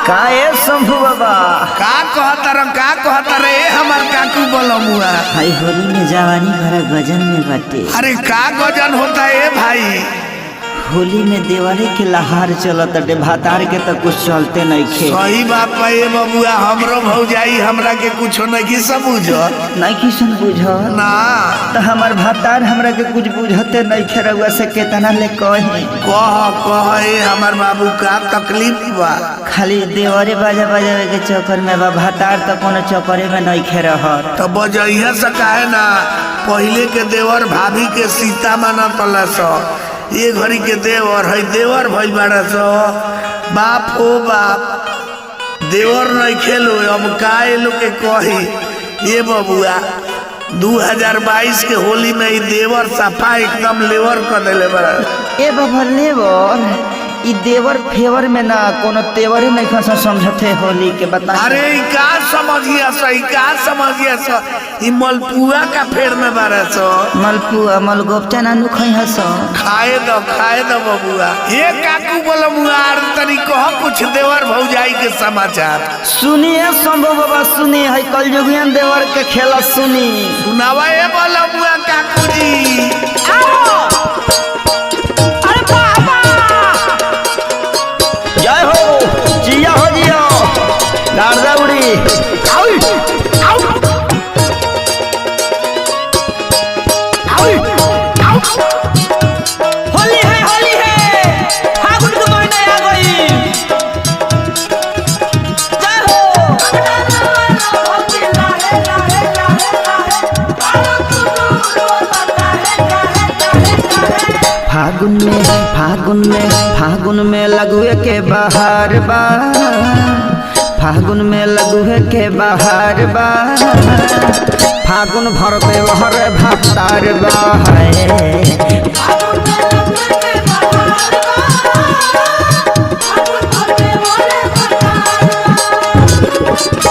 काहे शंभू बाबा का कहता रे हमार काकू बोलमुआ। भाई होली में जवानी भरा गजन में बाटे। अरे का गजन होता है भाई? होली में देवारे के लहार चलत अटे, भातार के तो कुछ चलते नहीं खे। सही बात है बबुआ, हमरो भौजाई हमरा के कुछ नहीं समझ नहीं किसन बुझ ना, तो हमार भातार हमरा के कुछ बुझते नहीं खे। रउआ से केतना ले कही कह हमार बाबू का तकलीफ बा। खाली देवरे बाजा बजावे के चक्कर में बा, भातार तो कोनो चक्करे में नहीं खे रहत। तो बजैया से काहे ना पहले के देवर भाभी के सीता माना तला सो, ये घड़ी के देवर है देवर भइल बाड़ा सो। बाप हो बाप, देवर नहीं खेलो अब का लोग के कही। ये बबुआ 2022 के होली में ई देवर सफा एकदम लेवर कर देले बड़ा। ए बाबा लेवर ई देवर फेवर में ना कोनो तेवरे नहीं खसा समझते होली के बता। अरे का समझिया सही का समझिया सो, ई मलपुआ का फेर में बारा सो। मलपुआ मलगोपचा नानू खई हसो। खाए दो बबुआ। ये काकू बोलमुआ तनी कह कुछ देवर भौजाई के समाचार सुनिए शंभू बाबा, सुनिए है कलयुगियन देवर के खेला सुनी। सुनावा ये बोलमुआ काकू जी। जय हो जिया हो जिया दादा उड़ी होली है फागुन के महीना आ गई। जय हो फागुन में लगुए के बाहर बा, फागुन में लगुए के बाहर बा, फागुन भरते वहर भातार बा है।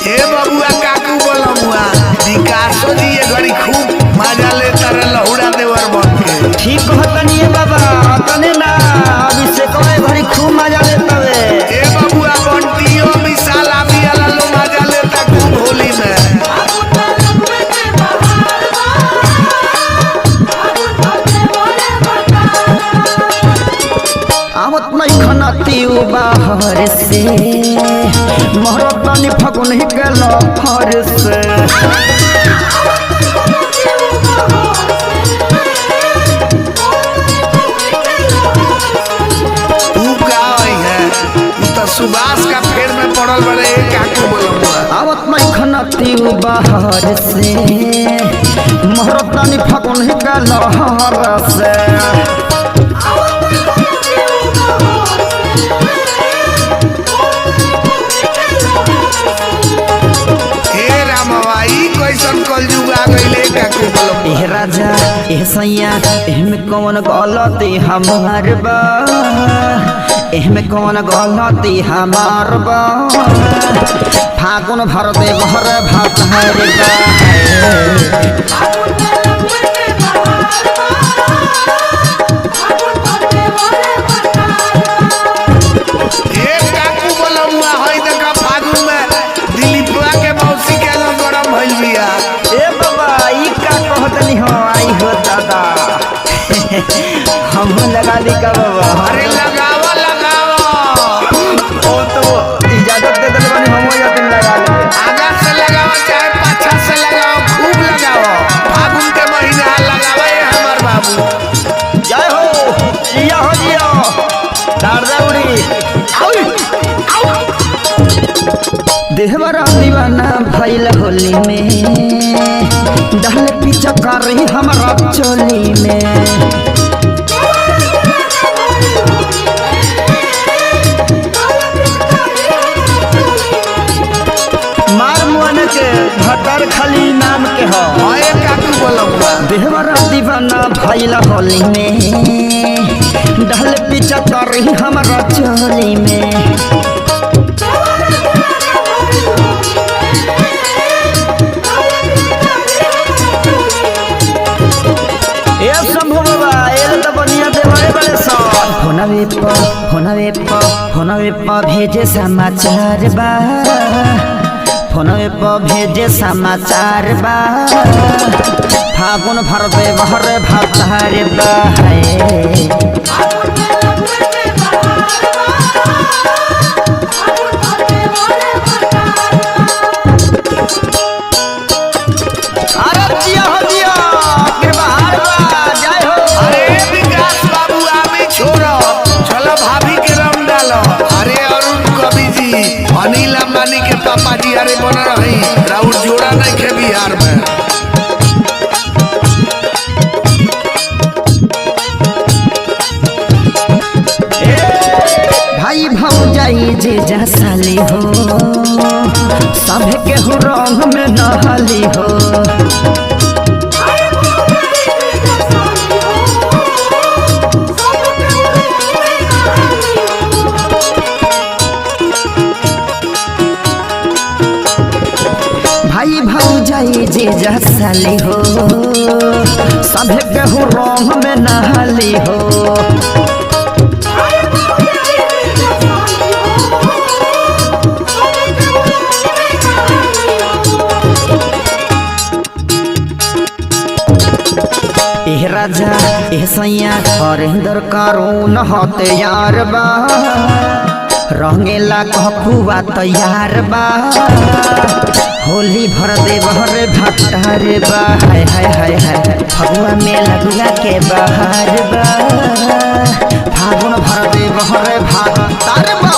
ए बबुआ काकू बोलमुआ विकासो जी ये घड़ी खूब मजा लेता रे लहुड़ा देवर बन के। ठीक कहतनी है बाबा, तने ना अभी से कोई घड़ी खूब मजा लेता वे। ए बबुआ बंटियो विशाल अभी वाला लो मजा लेता खूब होली में। आवत नहीं खनाती बाहर से, महरतनी फगुन ही के लहर से। सुभाष का फेर में पड़ल बड़े काकू बोलमुआ। आवत नहीं खनाती बाहर से, महरतनी फगुन ही के लहर से। कैसन कलयुग आ गइले काकू बोलमुआ। ए राजा ए सैया एहमे कौन गलती हमार बा, एहमे कौन गलती हमार बा, फागुन भरते बहर भातार बा। ए काकू बोलमुआ होई देखा फागुन में दिलीपवा के मौसी के लो गरम भइल बिया। ए बाबा ई का कहतनी हो आई हो दादा हम लगा ली का बाबा। अरे लगावा ओ तो इजाजत दे दे बनी हम या दिन लगा ले। आगा से लगावा चाहे पाछा से लगाओ, खूब लगाओ फागुन के महीना लगावा ये हमार बाबू। जय हो जिया हो जिया दादा उड़ी देहवरा दीवाना भइल होली में, डाल पीछा कर रही हमारा चोली में। मार मुआने के भटर खाली नाम के हो। ओए काकू बोलमुआ देहवरा दीवाना भइल होली में, डाल पीछा कर रही हमारा चोली में। शंभू बाबा ये तो बढ़िया देवरे बड़े सन। होना वे फोनवे पर भेजे समाचार बा फोनवे पर भेजे समाचार बा फागुन भर दे बहरे भातार बा अनिल अंबानी के पापा जी अरे बन रही राउर जोड़ा नहीं के बिहार में। भाई भौजाई जे जसाली हो सब के हो रंग में नहाली हो भाई भौजाई जे जसाली हो सब के हो रंग में नहाली हो एह राजा एह सैया हरिंदर कारून होते यार बा रंगेला कपुआ तैयार बा होली भर दे बहरे भातार बा हाय हाय हाय हाय फगुआ में लगुआ के बाहर बा फागुन भर दे बहरे भातार बा।